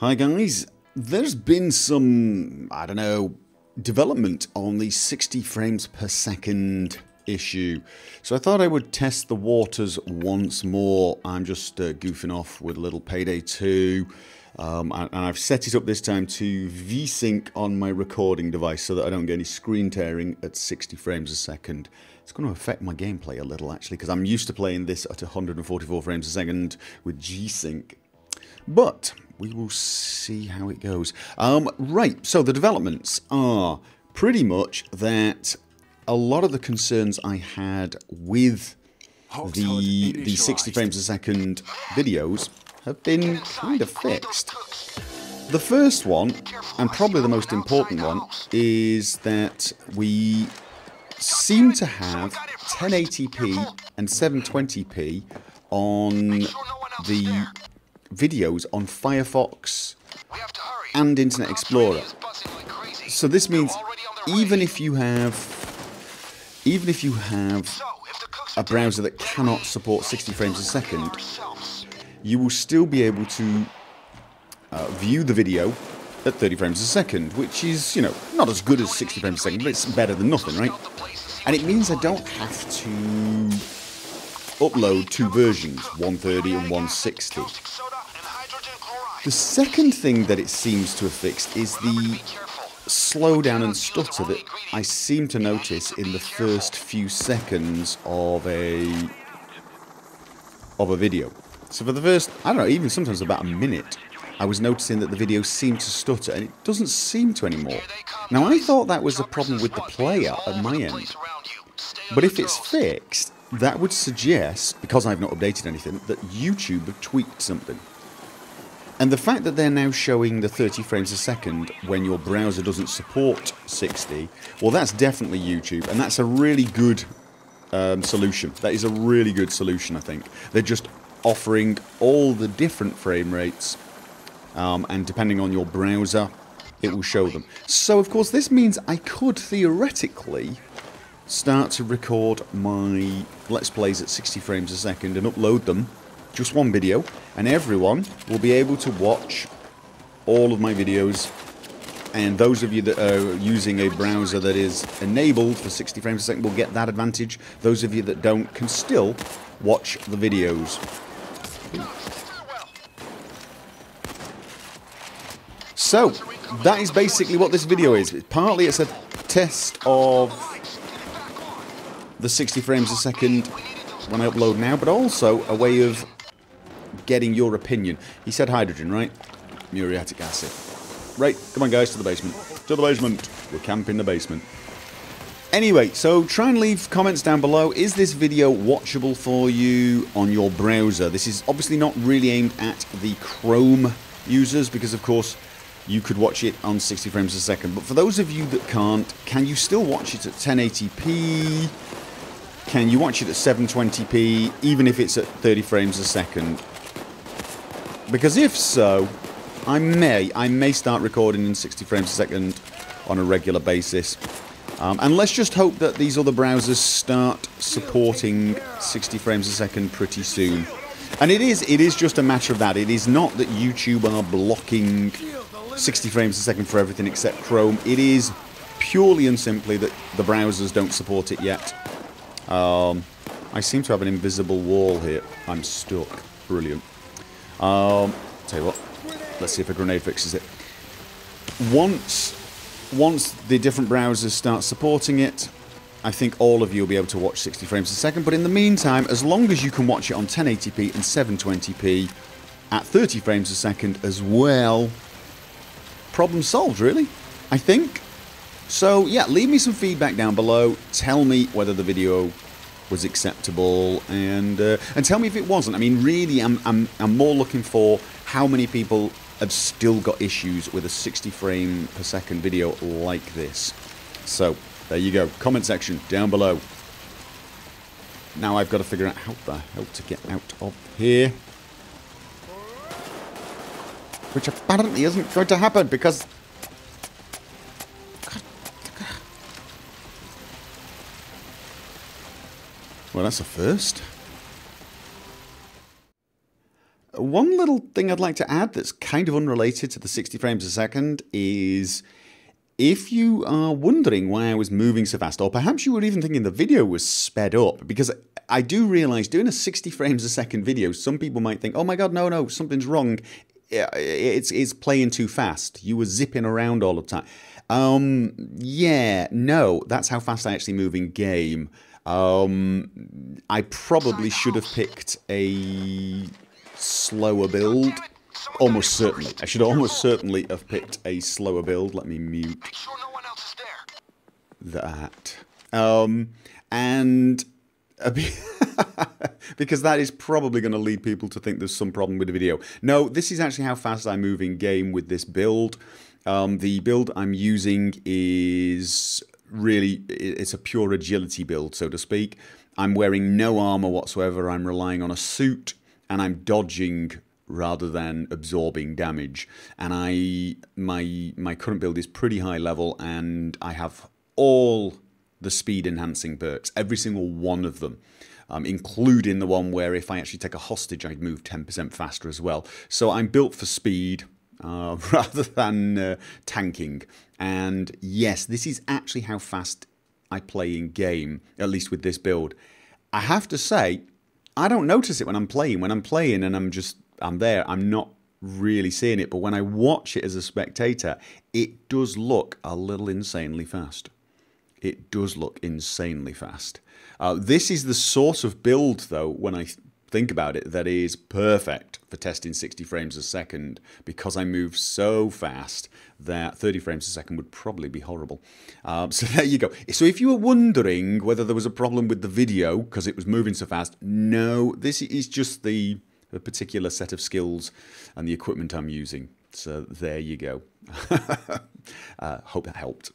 Hi guys, there's been some, I don't know, development on the 60 frames per second issue. So I thought I would test the waters once more. I'm just goofing off with a little Payday 2. And I've set it up this time to VSync on my recording device so that I don't get any screen tearing at 60 frames a second. It's going to affect my gameplay a little actually, because I'm used to playing this at 144 frames a second with G-Sync. But we will see how it goes. Right, so the developments are pretty much that a lot of the concerns I had with the 60 frames a second videos have been kind of fixed. The first one, and probably the most important one, is that we seem to have 1080p and 720p on the videos on Firefox and Internet Explorer. So this means even if you have a browser that cannot support 60 frames a second, you will still be able to view the video at 30 frames a second, which is, you know, not as good as 60 frames a second, but it's better than nothing, right? And it means I don't have to upload two versions, 130 and 160. The second thing that it seems to have fixed is the slowdown and stutter that I seem to notice in the first few seconds of a video. So for the first, I don't know, even sometimes about a minute, I was noticing that the video seemed to stutter, and it doesn't seem to anymore. Now I thought that was a problem with the player at my end, but if it's fixed, that would suggest, because I've not updated anything, that YouTube have tweaked something. And the fact that they're now showing the 30 frames a second when your browser doesn't support 60, well, that's definitely YouTube, and that's a really good solution. That is a really good solution, I think. They're just offering all the different frame rates, and depending on your browser, it will show them. So, of course, this means I could theoretically start to record my Let's Plays at 60 frames a second and upload them, just one video, and everyone will be able to watch all of my videos. And those of you that are using a browser that is enabled for 60 frames a second will get that advantage. Those of you that don't can still watch the videos. So, that is basically what this video is. Partly it's a test of the 60 frames a second when I upload now, but also a way of getting your opinion. He said hydrogen, right? Muriatic acid. Right, come on guys, to the basement. To the basement. We're camping the basement. Anyway, so try and leave comments down below. Is this video watchable for you on your browser? This is obviously not really aimed at the Chrome users, because of course you could watch it on 60 frames a second. But for those of you that can't, can you still watch it at 1080p? Can you watch it at 720p, even if it's at 30 frames a second? Because if so, I may start recording in 60 frames a second on a regular basis. And let's just hope that these other browsers start supporting 60 frames a second pretty soon. And it is just a matter of that. It is not that YouTube are blocking 60 frames a second for everything except Chrome. It is purely and simply that the browsers don't support it yet. I seem to have an invisible wall here. I'm stuck. Brilliant. Tell you what. Let's see if a grenade fixes it. Once the different browsers start supporting it, I think all of you will be able to watch 60 frames a second. But in the meantime, as long as you can watch it on 1080p and 720p at 30 frames a second as well, problem solved, really, I think. So, yeah, leave me some feedback down below. Tell me whether the video was acceptable, and tell me if it wasn't. I mean, really, I'm more looking for how many people have still got issues with a 60 frame per second video like this. So, there you go. Comment section down below. Now I've got to figure out how the hell to get out of here. Which apparently isn't going to happen, because... Well, that's a first. One little thing I'd like to add that's kind of unrelated to the 60 frames a second is if you are wondering why I was moving so fast, or perhaps you were even thinking the video was sped up, because I do realise doing a 60 frames a second video, some people might think, oh my god, no, something's wrong. It's playing too fast. You were zipping around all the time. Yeah, no, that's how fast I actually move in game. I probably should have picked a slower build. Almost certainly. I should almost certainly have picked a slower build. Let me mute that. And because that is probably going to lead people to think there's some problem with the video. No, this is actually how fast I move in game with this build. The build I'm using is really, it's a pure agility build, so to speak. I'm wearing no armor whatsoever. I'm relying on a suit, and I'm dodging rather than absorbing damage. And my current build is pretty high level, and I have all the speed enhancing perks, every single one of them, including the one where if I actually take a hostage, I'd move 10% faster as well. So I'm built for speed rather than tanking. And yes, this is actually how fast I play in game, at least with this build. I have to say, I don't notice it when I'm playing. When I'm playing and I'm there, I'm not really seeing it. But when I watch it as a spectator, it does look a little insanely fast. It does look insanely fast. This is the sort of build, though, when I think about it, that is perfect for testing 60 frames a second, because I move so fast that 30 frames a second would probably be horrible. So there you go. So if you were wondering whether there was a problem with the video because it was moving so fast, no, this is just the particular set of skills and the equipment I'm using. So there you go. Hope that helped.